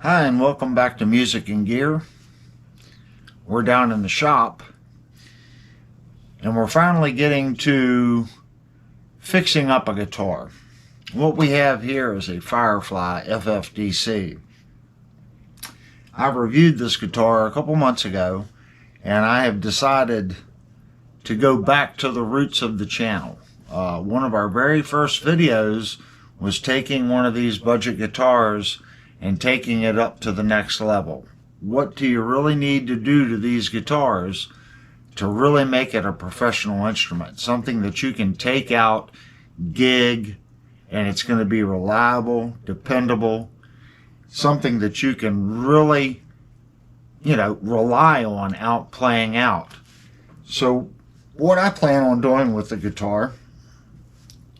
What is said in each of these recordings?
Hi, and welcome back to Music and Gear. We're down in the shop, and we're finally getting to fixing up a guitar. What we have here is a Firefly FFDC. I reviewed this guitar a couple months ago, and I have decided to go back to the roots of the channel. One of our very first videos was taking one of these budget guitars and taking it up to the next level. What do you really need to do to these guitars to really make it a professional instrument? Something that you can take out, gig, and it's going to be reliable, dependable, something that you can really, rely on out playing out. So what I plan on doing with the guitar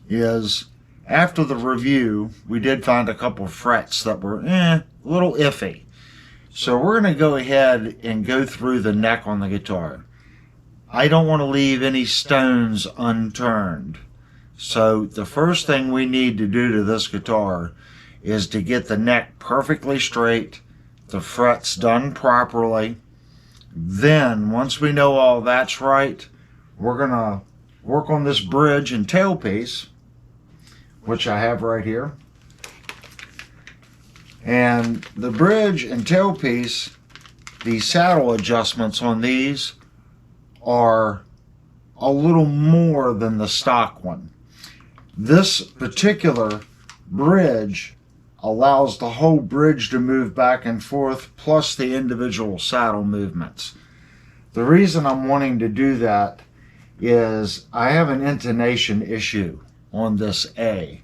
is, after the review, we did find a couple of frets that were a little iffy. So we're going to go ahead and go through the neck on the guitar. I don't want to leave any stones unturned. So the first thing we need to do to this guitar is to get the neck perfectly straight, the frets done properly. Then, once we know all that's right, we're going to work on this bridge and tailpiece, which I have right here. And the bridge and tailpiece, the saddle adjustments on these are a little more than the stock one. This particular bridge allows the whole bridge to move back and forth, plus the individual saddle movements. The reason I'm wanting to do that is I have an intonation issue on this A.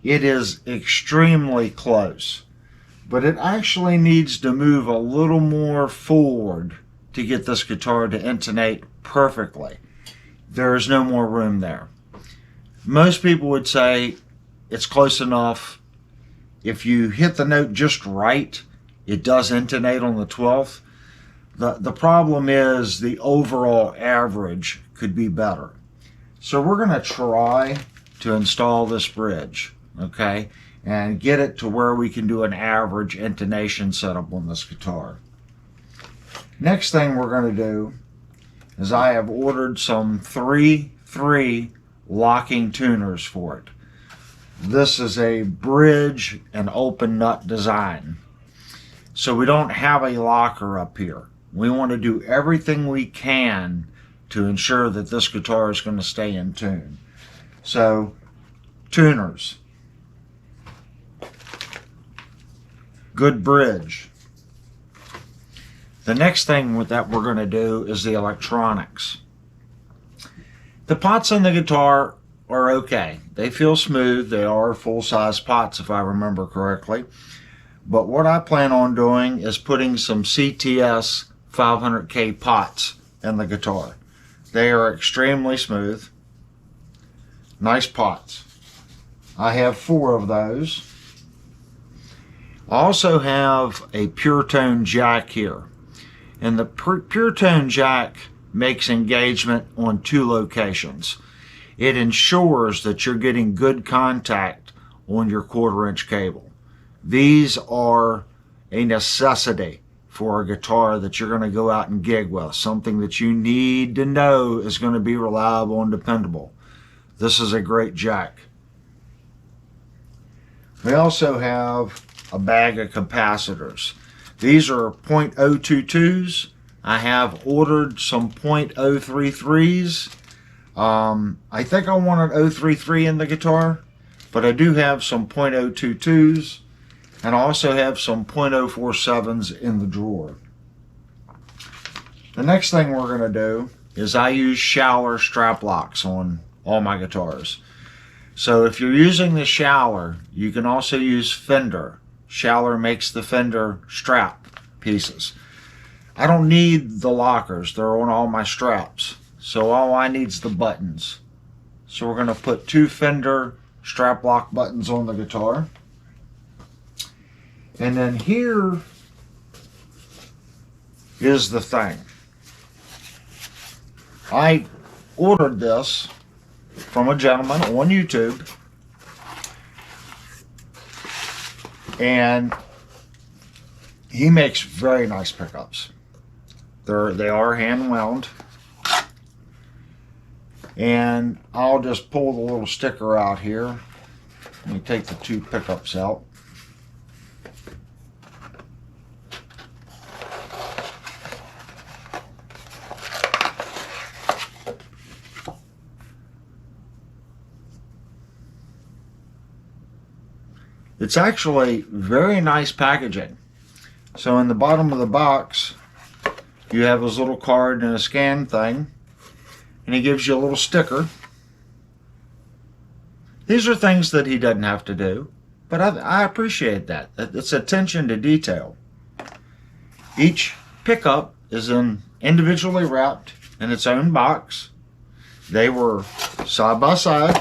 It is extremely close, but it actually needs to move a little more forward to get this guitar to intonate perfectly. There is no more room there. Most people would say it's close enough. If you hit the note just right, it does intonate on the 12th. The problem is the overall average could be better. So we're going to try to install this bridge, okay, and get it to where we can do an average intonation setup on this guitar. Next thing we're going to do is I have ordered some 3-3 locking tuners for it. This is a bridge and open nut design. So we don't have a locker up here. We want to do everything we can to ensure that this guitar is going to stay in tune. So, tuners, good bridge. The next thing that we're going to do is the electronics. The pots on the guitar are okay. They feel smooth. They are full-size pots, if I remember correctly. But what I plan on doing is putting some CTS 500K pots in the guitar. They are extremely smooth. Nice pots. I have 4 of those. I also have a Pure Tone jack here. And the Pure Tone jack makes engagement on 2 locations. It ensures that you're getting good contact on your 1/4-inch cable. These are a necessity for a guitar that you're going to go out and gig with, something that you need to know is going to be reliable and dependable. This is a great jack. We also have a bag of capacitors. These are .022s. I have ordered some .033s. I think I want an 033 in the guitar, but I do have some .022s, and I also have some .047s in the drawer. The next thing we're going to do is I use Schaller strap locks on all my guitars. So if you're using the Schaller, you can also use Fender. Schaller makes the Fender strap pieces. I don't need the lockers. They're on all my straps. So all I need is the buttons. So we're going to put 2 Fender strap lock buttons on the guitar. And then here is the thing. I ordered this from a gentleman on YouTube, and he makes very nice pickups. They are hand wound. And I'll just pull the little sticker out here. Let me take the two pickups out. It's actually very nice packaging. So in the bottom of the box, you have this little card and a scan thing, and he gives you a little sticker. These are things that he doesn't have to do, but I appreciate that. It's attention to detail. Each pickup is individually wrapped in its own box. They were side by side.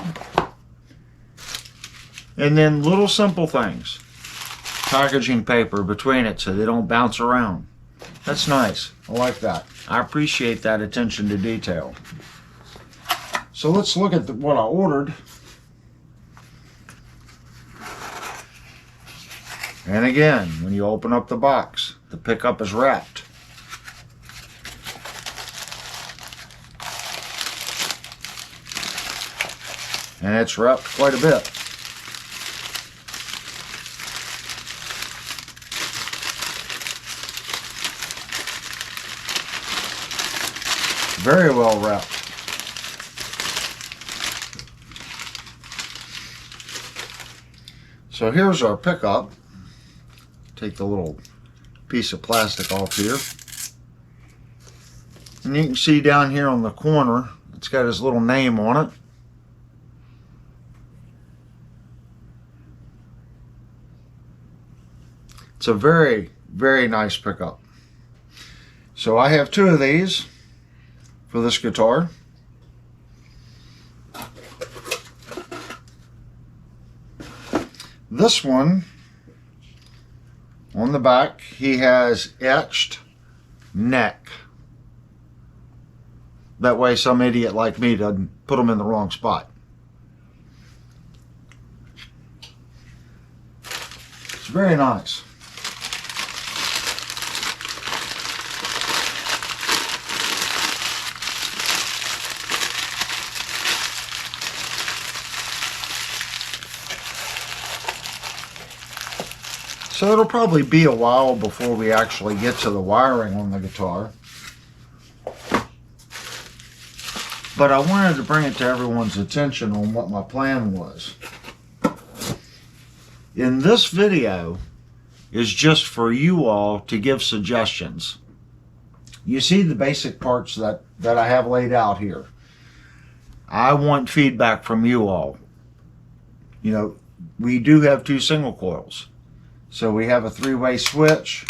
And then little simple things. Packaging paper between it so they don't bounce around. That's nice. I like that. I appreciate that attention to detail. So let's look at what I ordered. And again, when you open up the box, the pickup is wrapped. And it's wrapped quite a bit. Very well wrapped. So here's our pickup. Take the little piece of plastic off here. And you can see down here on the corner, it's got his little name on it. It's a very, very nice pickup. So I have two of these for this guitar. This one, on the back, he has etched neck. That way some idiot like me doesn't put them in the wrong spot. It's very nice. So it'll probably be a while before we actually get to the wiring on the guitar. But I wanted to bring it to everyone's attention on what my plan was. In this video is just for you all to give suggestions. You see the basic parts that I have laid out here. I want feedback from you all. You know, we do have two single coils. So we have a three-way switch.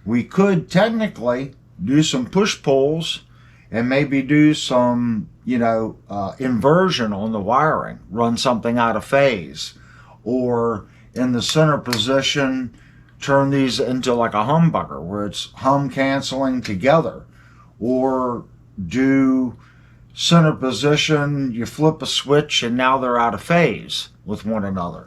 We could technically do some push-pulls and maybe do some, inversion on the wiring, run something out of phase, or in the center position, turn these into like a humbucker where it's hum canceling together, or do center position, you flip a switch and now they're out of phase with one another.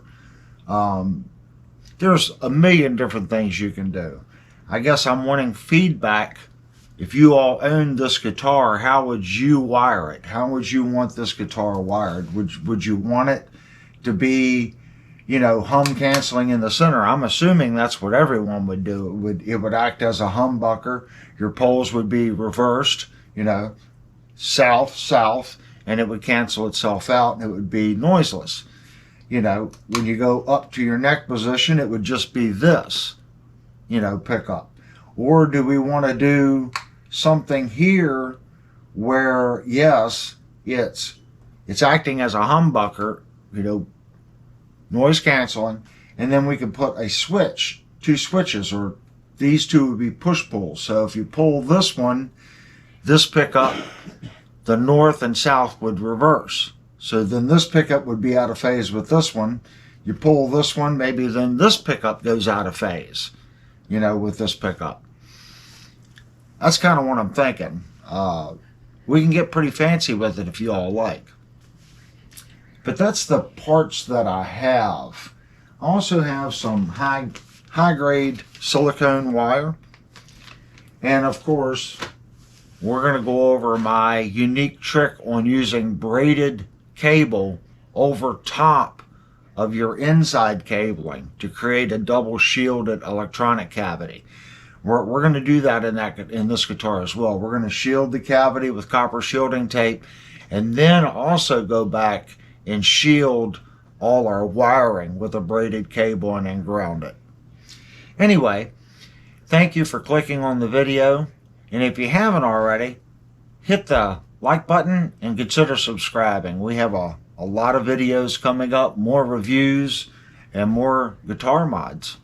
There's a million different things you can do. I guess I'm wanting feedback. If you all own this guitar, how would you wire it? How would you want this guitar wired? Would you want it to be, hum canceling in the center? I'm assuming that's what everyone would do. It would act as a humbucker. Your poles would be reversed, south, south, and it would cancel itself out and it would be noiseless. When you go up to your neck position, it would just be this, pickup. Or do we want to do something here where, yes, it's acting as a humbucker, noise canceling, and then we could put a switch, two switches, or these two would be push-pulls. So if you pull this one, this pickup, the north and south would reverse. So then this pickup would be out of phase with this one. You pull this one, maybe then this pickup goes out of phase, with this pickup. That's kind of what I'm thinking. We can get pretty fancy with it if you all like. But that's the parts that I have. I also have some high high-grade silicone wire. And of course, we're going to go over my unique trick on using braided cable over top of your inside cabling to create a double shielded electronic cavity. We're going to do that in this guitar as well. We're going to shield the cavity with copper shielding tape, and then also go back and shield all our wiring with a braided cable and then ground it. Anyway, thank you for clicking on the video, and if you haven't already, hit the like button and consider subscribing. We have a lot of videos coming up, more reviews and more guitar mods.